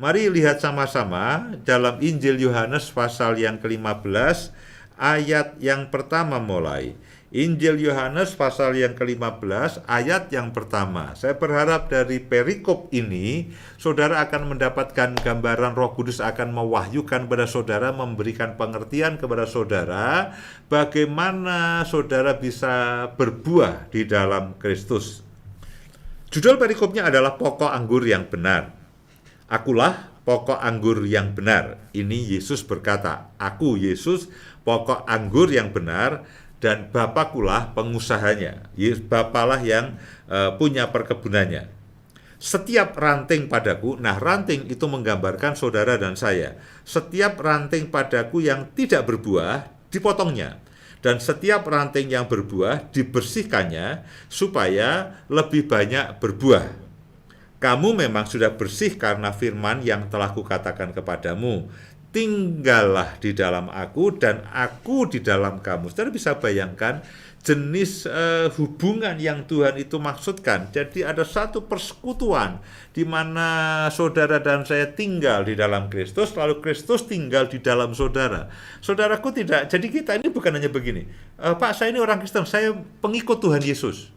Mari lihat sama-sama dalam Injil Yohanes pasal yang ke-15 ayat yang pertama mulai. Injil Yohanes pasal yang ke-15 ayat yang pertama. Saya berharap dari perikop ini saudara akan mendapatkan gambaran Roh Kudus akan mewahyukan kepada saudara, memberikan pengertian kepada saudara bagaimana saudara bisa berbuah di dalam Kristus. Judul perikopnya adalah pokok anggur yang benar. Akulah pokok anggur yang benar. Ini Yesus berkata, aku Yesus pokok anggur yang benar, dan Bapakulah pengusahanya. Bapalah yang punya perkebunannya. Setiap ranting padaku, nah ranting itu menggambarkan saudara dan saya. Setiap ranting padaku yang tidak berbuah, dipotongnya. Dan setiap ranting yang berbuah, dibersihkannya, supaya lebih banyak berbuah. Kamu memang sudah bersih karena firman yang telah kukatakan kepadamu. Tinggallah di dalam aku dan aku di dalam kamu. Saudara bisa bayangkan jenis hubungan yang Tuhan itu maksudkan. Jadi ada satu persekutuan di mana saudara dan saya tinggal di dalam Kristus, lalu Kristus tinggal di dalam saudara. Saudaraku tidak, jadi kita ini bukan hanya begini, Pak saya ini orang Kristen, saya pengikut Tuhan Yesus.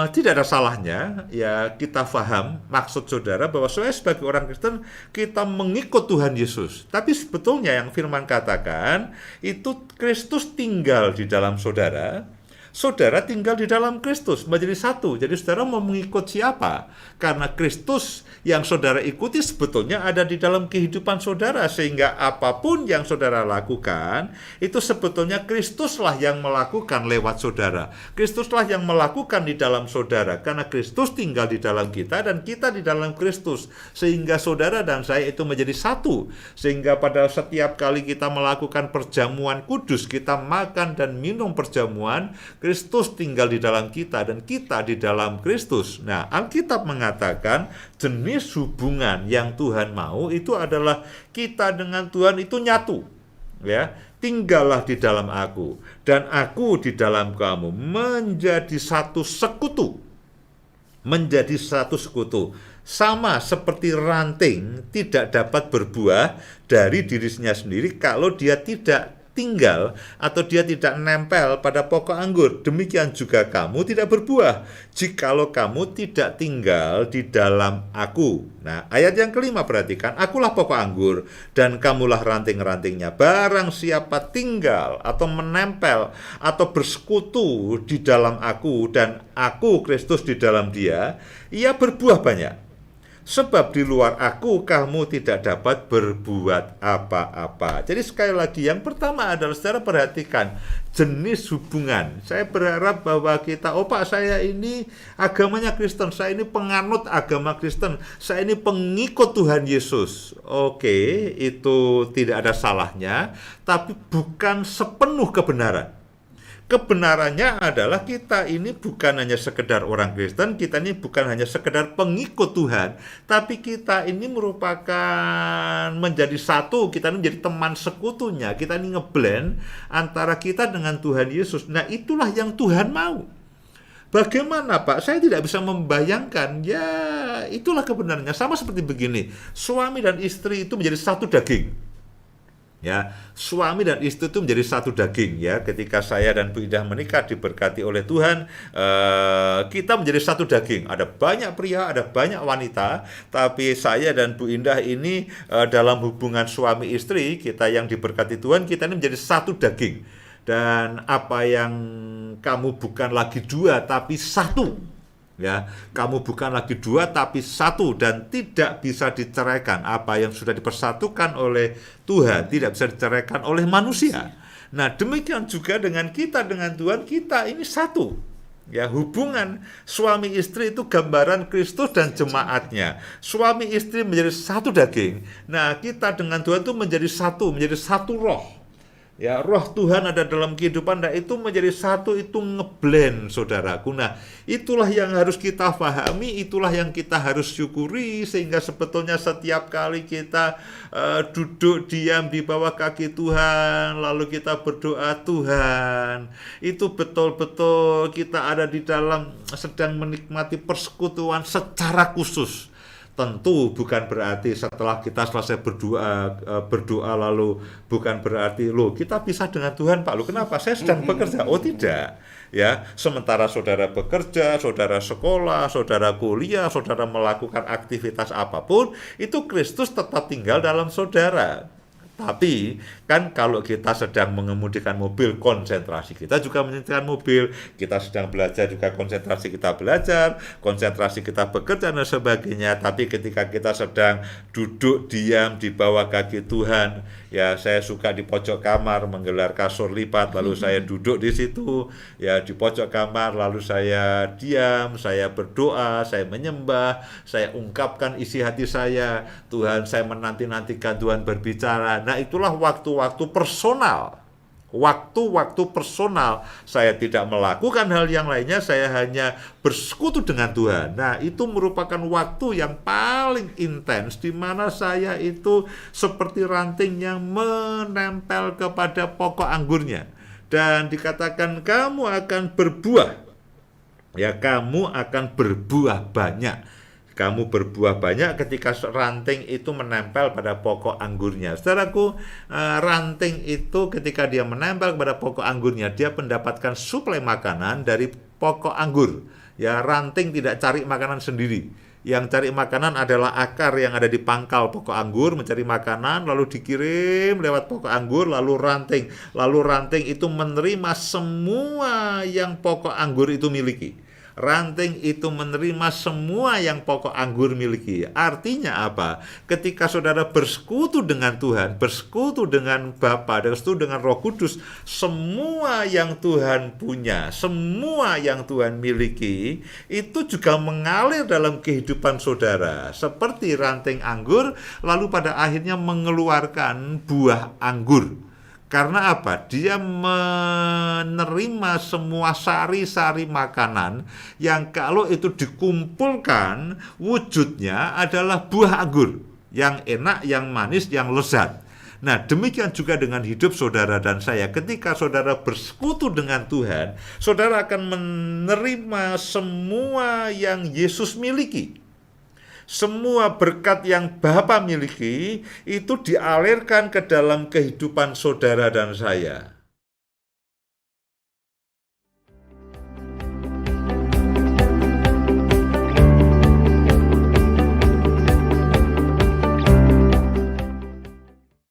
Tidak ada salahnya ya kita paham maksud saudara bahwa saya sebagai orang Kristen kita mengikut Tuhan Yesus. Tapi sebetulnya yang firman katakan itu Kristus tinggal di dalam saudara, saudara tinggal di dalam Kristus menjadi satu. Jadi saudara mau mengikut siapa? Karena Kristus yang saudara ikuti sebetulnya ada di dalam kehidupan saudara, sehingga apapun yang saudara lakukan itu sebetulnya Kristuslah yang melakukan lewat saudara. Kristuslah yang melakukan di dalam saudara, karena Kristus tinggal di dalam kita dan kita di dalam Kristus, sehingga saudara dan saya itu menjadi satu. Sehingga pada setiap kali kita melakukan perjamuan kudus, kita makan dan minum perjamuan, Kristus tinggal di dalam kita dan kita di dalam Kristus. Nah, Alkitab mengatakan jenis hubungan yang Tuhan mau itu adalah kita dengan Tuhan itu nyatu. Ya, tinggallah di dalam aku dan aku di dalam kamu, menjadi satu sekutu. Menjadi satu sekutu. Sama seperti ranting tidak dapat berbuah dari dirinya sendiri kalau dia tidak tinggal atau dia tidak nempel pada pokok anggur. Demikian juga kamu tidak berbuah jikalau kamu tidak tinggal di dalam aku. Nah, ayat yang kelima perhatikan, akulah pokok anggur dan kamulah ranting-rantingnya. Barang siapa tinggal atau menempel atau bersekutu di dalam aku dan aku Kristus di dalam dia, ia berbuah banyak. Sebab di luar aku kamu tidak dapat berbuat apa-apa. Jadi sekali lagi yang pertama adalah saudara perhatikan jenis hubungan. Saya berharap bahwa kita, oh Pak saya ini agamanya Kristen, saya ini penganut agama Kristen, saya ini pengikut Tuhan Yesus. Oke, itu tidak ada salahnya, tapi bukan sepenuh kebenaran. Kebenarannya adalah kita ini bukan hanya sekedar orang Kristen, kita ini bukan hanya sekedar pengikut Tuhan, tapi kita ini merupakan menjadi satu, kita ini menjadi teman sekutunya, kita ini ngeblend antara kita dengan Tuhan Yesus. Nah, itulah yang Tuhan mau. Bagaimana Pak? Saya tidak bisa membayangkan. Ya, itulah kebenarannya. Sama seperti begini, suami dan istri itu menjadi satu daging. Ya, suami dan istri itu menjadi satu daging. Ya, ketika saya dan Bu Indah menikah diberkati oleh Tuhan, kita menjadi satu daging. Ada banyak pria, ada banyak wanita, tapi saya dan Bu Indah ini dalam hubungan suami istri, kita yang diberkati Tuhan, kita ini menjadi satu daging. Dan apa yang kamu bukan lagi dua, tapi satu. Ya, kamu bukan lagi dua tapi satu dan tidak bisa diceraikan. Apa yang sudah dipersatukan oleh Tuhan tidak bisa diceraikan oleh manusia. Nah, demikian juga dengan kita dengan Tuhan, kita ini satu. Ya, hubungan suami istri itu gambaran Kristus dan jemaatnya. Suami istri menjadi satu daging. Nah, kita dengan Tuhan itu menjadi satu roh. Ya, roh Tuhan ada dalam kehidupan, dan itu menjadi satu, itu ngeblend saudaraku. Nah, itulah yang harus kita pahami, itulah yang kita harus syukuri, sehingga sebetulnya setiap kali kita duduk diam di bawah kaki Tuhan, lalu kita berdoa, Tuhan, itu betul-betul kita ada di dalam sedang menikmati persekutuan secara khusus. Tentu bukan berarti setelah kita selesai berdoa lalu bukan berarti loh kita pisah dengan Tuhan Pak. Loh kenapa? Saya sedang bekerja. Oh tidak. Ya, sementara saudara bekerja, saudara sekolah, saudara kuliah, saudara melakukan aktivitas apapun, itu Kristus tetap tinggal dalam saudara. Tapi kan kalau kita sedang mengemudikan mobil, konsentrasi kita juga menyetirkan mobil. Kita sedang belajar juga konsentrasi kita belajar, konsentrasi kita bekerja dan sebagainya. Tapi ketika kita sedang duduk diam di bawah kaki Tuhan, ya saya suka di pojok kamar menggelar kasur lipat, lalu saya duduk di situ, ya di pojok kamar, lalu saya diam, saya berdoa, saya menyembah, saya ungkapkan isi hati saya. Tuhan, saya menanti-nantikan Tuhan berbicara. Nah, itulah waktu-waktu personal. Waktu-waktu personal. Saya tidak melakukan hal yang lainnya, saya hanya bersekutu dengan Tuhan. Nah, itu merupakan waktu yang paling intens di mana saya itu seperti ranting yang menempel kepada pokok anggurnya. Dan dikatakan kamu akan berbuah. Ya, kamu akan berbuah banyak. Kamu berbuah banyak ketika ranting itu menempel pada pokok anggurnya. Saudaraku, ranting itu ketika dia menempel pada pokok anggurnya, dia mendapatkan suplai makanan dari pokok anggur. Ya, ranting tidak cari makanan sendiri. Yang cari makanan adalah akar yang ada di pangkal pokok anggur, mencari makanan, lalu dikirim lewat pokok anggur, lalu ranting. Lalu ranting itu menerima semua yang pokok anggur itu miliki. Ranting itu menerima semua yang pokok anggur miliki. Artinya apa? Ketika saudara bersekutu dengan Tuhan, bersekutu dengan Bapa, bersekutu dengan Roh Kudus, semua yang Tuhan punya, semua yang Tuhan miliki, itu juga mengalir dalam kehidupan saudara. Seperti ranting anggur, lalu pada akhirnya mengeluarkan buah anggur. Karena apa? Dia menerima semua sari-sari makanan yang kalau itu dikumpulkan wujudnya adalah buah anggur yang enak, yang manis, yang lezat. Nah, demikian juga dengan hidup saudara dan saya. Ketika saudara bersekutu dengan Tuhan, saudara akan menerima semua yang Yesus miliki. Semua berkat yang Bapa miliki itu dialirkan ke dalam kehidupan saudara dan saya.